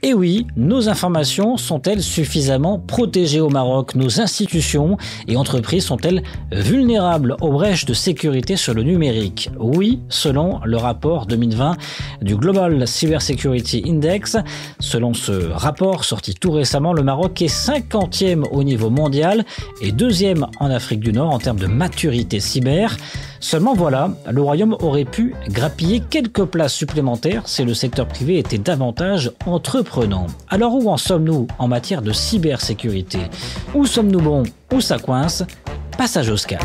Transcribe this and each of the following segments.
Et oui, nos informations sont-elles suffisamment protégées au Maroc? Nos institutions et entreprises sont-elles vulnérables aux brèches de sécurité sur le numérique? Oui, selon le rapport 2020 du Global Cybersecurity Index. Selon ce rapport sorti tout récemment, le Maroc est 50e au niveau mondial et 2e en Afrique du Nord en termes de maturité cyber. Seulement voilà, le Royaume aurait pu grappiller quelques places supplémentaires si le secteur privé était davantage entreprenant. Alors où en sommes-nous en matière de cybersécurité? Où sommes-nous bons? Où ça coince? Passage au scan.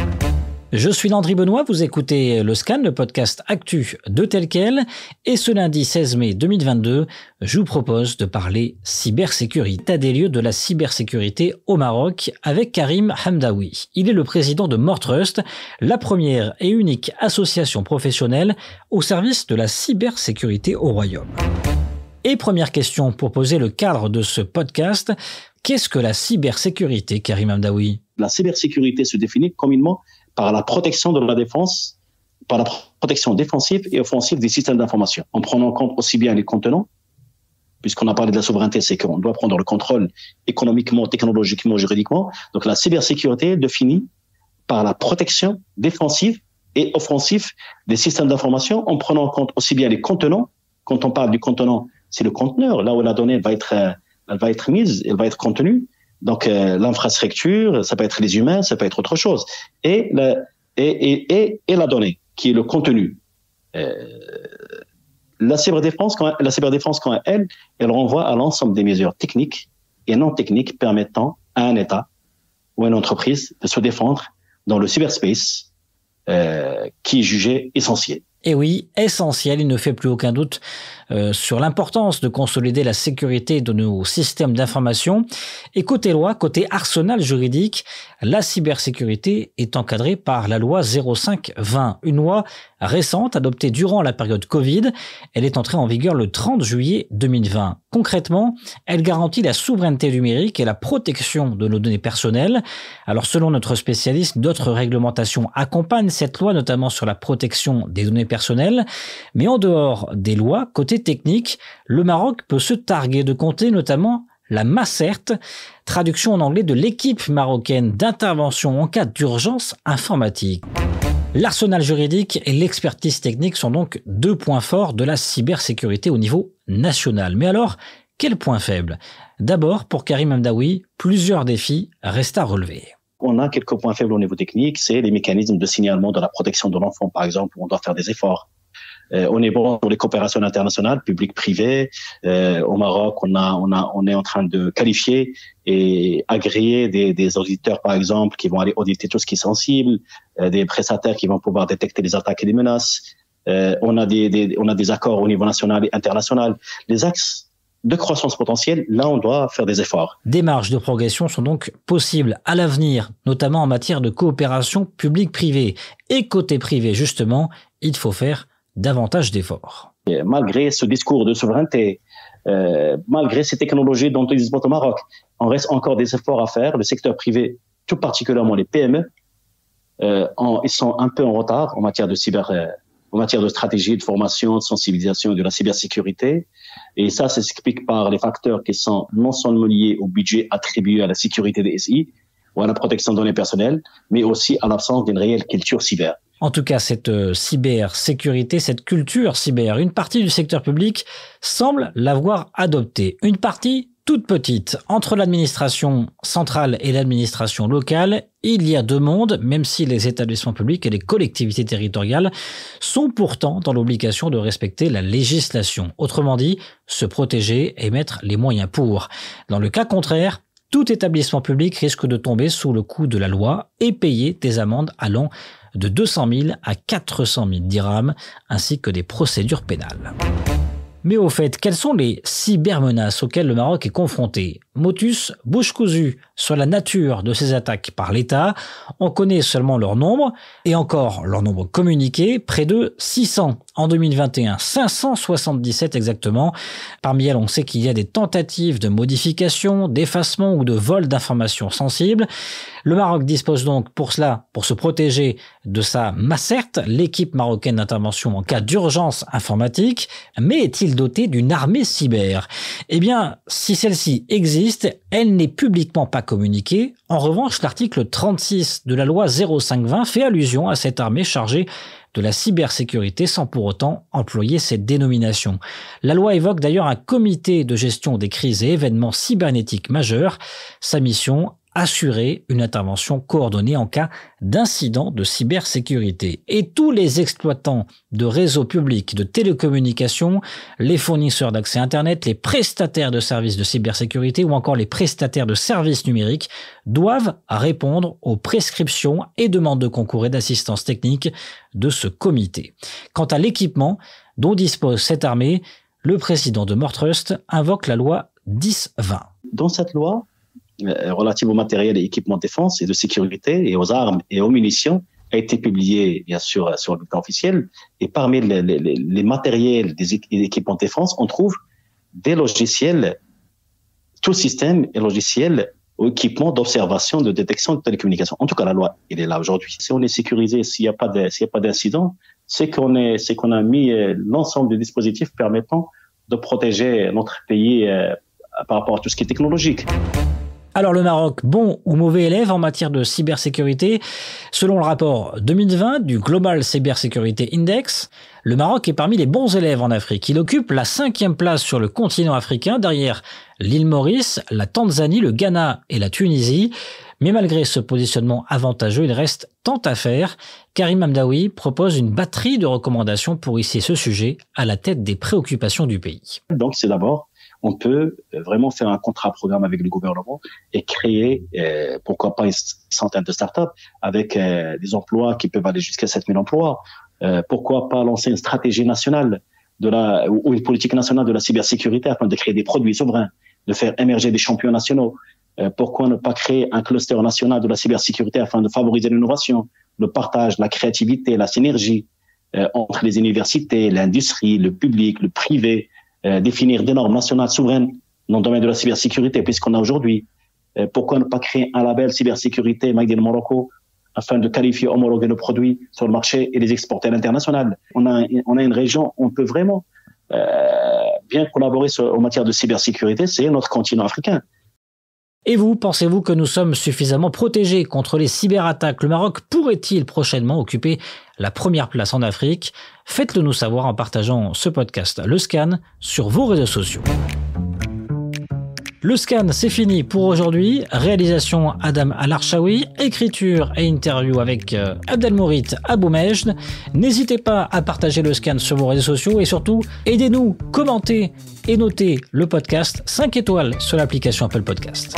Je suis Landry Benoît, vous écoutez le Scan, le podcast Actu de Tel Quel, et ce lundi 16 mai 2022, je vous propose de parler cybersécurité, état des lieux de la cybersécurité au Maroc avec Karim Hamdaoui. Il est le président de More-Trust, la première et unique association professionnelle au service de la cybersécurité au Royaume. Et première question pour poser le cadre de ce podcast, qu'est-ce que la cybersécurité, Karim Hamdaoui? La cybersécurité se définit communément par la protection de la défense, par la protection défensive et offensive des systèmes d'information, en prenant en compte aussi bien les contenants, puisqu'on a parlé de la souveraineté, c'est qu'on doit prendre le contrôle économiquement, technologiquement, juridiquement. Donc la cybersécurité est définie par la protection défensive et offensive des systèmes d'information, en prenant en compte aussi bien les contenants. Quand on parle du contenant, c'est le conteneur, là où la donnée va être mise, elle va être contenue. Donc l'infrastructure, ça peut être les humains, ça peut être autre chose. Et la donnée, qui est le contenu. La cyberdéfense, quand elle renvoie à l'ensemble des mesures techniques et non techniques permettant à un État ou à une entreprise de se défendre dans le cyberspace qui est jugé essentiel. Et oui, essentiel, il ne fait plus aucun doute sur l'importance de consolider la sécurité de nos systèmes d'information. Et côté loi, côté arsenal juridique, la cybersécurité est encadrée par la loi 05-20, une loi récente adoptée durant la période Covid. Elle est entrée en vigueur le 30 juillet 2020. Concrètement, elle garantit la souveraineté numérique et la protection de nos données personnelles. Alors selon notre spécialiste, d'autres réglementations accompagnent cette loi, notamment sur la protection des données personnelles. Mais en dehors des lois, côté technique, le Maroc peut se targuer de compter notamment la MACERT, traduction en anglais de l'équipe marocaine d'intervention en cas d'urgence informatique. L'arsenal juridique et l'expertise technique sont donc deux points forts de la cybersécurité au niveau national. Mais alors, quel point faible? D'abord, pour Karim Hamdaoui, plusieurs défis restent à relever. On a quelques points faibles au niveau technique, c'est les mécanismes de signalement de la protection de l'enfant, par exemple, où on doit faire des efforts. On est bon pour les coopérations internationales, public-privé. Au Maroc, on est en train de qualifier et agréer des auditeurs, par exemple, qui vont aller auditer tout ce qui est sensible, des prestataires qui vont pouvoir détecter les attaques et les menaces. On a des accords au niveau national et international. Les axes de croissance potentielle, là, on doit faire des efforts. Des marges de progression sont donc possibles à l'avenir, notamment en matière de coopération publique-privée. Et côté privé, justement, il faut faire davantage d'efforts. Et malgré ce discours de souveraineté, malgré ces technologies dont ils disposent au Maroc, on reste encore des efforts à faire. Le secteur privé, tout particulièrement les PME, ils sont un peu en retard en matière de en matière de stratégie, de formation, de sensibilisation de la cybersécurité. Et ça s'explique par les facteurs qui sont non seulement liés au budget attribué à la sécurité des SI ou à la protection des données personnelles, mais aussi à l'absence d'une réelle culture cyber. En tout cas, cette cybersécurité, cette culture cyber, une partie du secteur public semble l'avoir adoptée. Une partie toute petite. Entre l'administration centrale et l'administration locale, il y a deux mondes, même si les établissements publics et les collectivités territoriales sont pourtant dans l'obligation de respecter la législation. Autrement dit, se protéger et mettre les moyens pour. Dans le cas contraire, tout établissement public risque de tomber sous le coup de la loi et payer des amendes allant de 200 000 à 400 000 dirhams, ainsi que des procédures pénales. Mais au fait, quelles sont les cybermenaces auxquelles le Maroc est confronté? motus bouche cousue sur la nature de ces attaques par l'État. On connaît seulement leur nombre, et encore leur nombre communiqué, près de 600 en 2021, 577 exactement. Parmi elles, on sait qu'il y a des tentatives de modification, d'effacement ou de vol d'informations sensibles. Le Maroc dispose donc pour cela, pour se protéger de sa Macert, l'équipe marocaine d'intervention en cas d'urgence informatique. Mais est-il doté d'une armée cyber? Eh bien, si celle-ci existe, elle n'est publiquement pas communiquée. En revanche, l'article 36 de la loi 0520 fait allusion à cette armée chargée de la cybersécurité sans pour autant employer cette dénomination. La loi évoque d'ailleurs un comité de gestion des crises et événements cybernétiques majeurs. Sa mission, assurer une intervention coordonnée en cas d'incident de cybersécurité. Et tous les exploitants de réseaux publics de télécommunications, les fournisseurs d'accès Internet, les prestataires de services de cybersécurité ou encore les prestataires de services numériques doivent répondre aux prescriptions et demandes de concours et d'assistance technique de ce comité. Quant à l'équipement dont dispose cette armée, le président de Mortrust invoque la loi 1020. Dans cette loi, relative au matériel et équipement de défense et de sécurité et aux armes et aux munitions a été publié bien sûr sur le bulletin officiel, et parmi les matériels des équipements de défense, on trouve des logiciels, tout système et logiciels ou équipements d'observation, de détection de télécommunications. En tout cas, la loi, elle est là aujourd'hui. Si on est sécurisé, s'il n'y a pas d'incident, c'est qu'on a mis l'ensemble des dispositifs permettant de protéger notre pays par rapport à tout ce qui est technologique. Alors le Maroc, bon ou mauvais élève en matière de cybersécurité? Selon le rapport 2020 du Global Cybersecurity Index, le Maroc est parmi les bons élèves en Afrique. Il occupe la 5e place sur le continent africain, derrière l'île Maurice, la Tanzanie, le Ghana et la Tunisie. Mais malgré ce positionnement avantageux, il reste tant à faire. Karim Hamdaoui propose une batterie de recommandations pour hisser ce sujet à la tête des préoccupations du pays. Donc c'est d'abord, on peut vraiment faire un contrat-programme avec le gouvernement et créer, pourquoi pas, une centaine de startups avec des emplois qui peuvent aller jusqu'à 7000 emplois. Pourquoi pas lancer une stratégie nationale ou une politique nationale de la cybersécurité afin de créer des produits souverains, de faire émerger des champions nationaux. Pourquoi ne pas créer un cluster national de la cybersécurité afin de favoriser l'innovation, le partage, la créativité, la synergie entre les universités, l'industrie, le public, le privé, définir des normes nationales souveraines dans le domaine de la cybersécurité, puisqu'on a aujourd'hui. Pourquoi ne pas créer un label cybersécurité Made in Morocco afin de qualifier, homologuer nos produits sur le marché et les exporter à l'international? On a une région où on peut vraiment bien collaborer en matière de cybersécurité, c'est notre continent africain. Et vous, pensez-vous que nous sommes suffisamment protégés contre les cyberattaques? Le Maroc pourrait-il prochainement occuper la première place en Afrique? Faites-le nous savoir en partageant ce podcast Le Scan sur vos réseaux sociaux. Le Scan, c'est fini pour aujourd'hui. Réalisation Adam Al-Arshawi, écriture et interview avec Abdelmourit Aboumejd. N'hésitez pas à partager Le Scan sur vos réseaux sociaux et surtout, aidez-nous, commentez et notez le podcast 5 étoiles sur l'application Apple Podcast.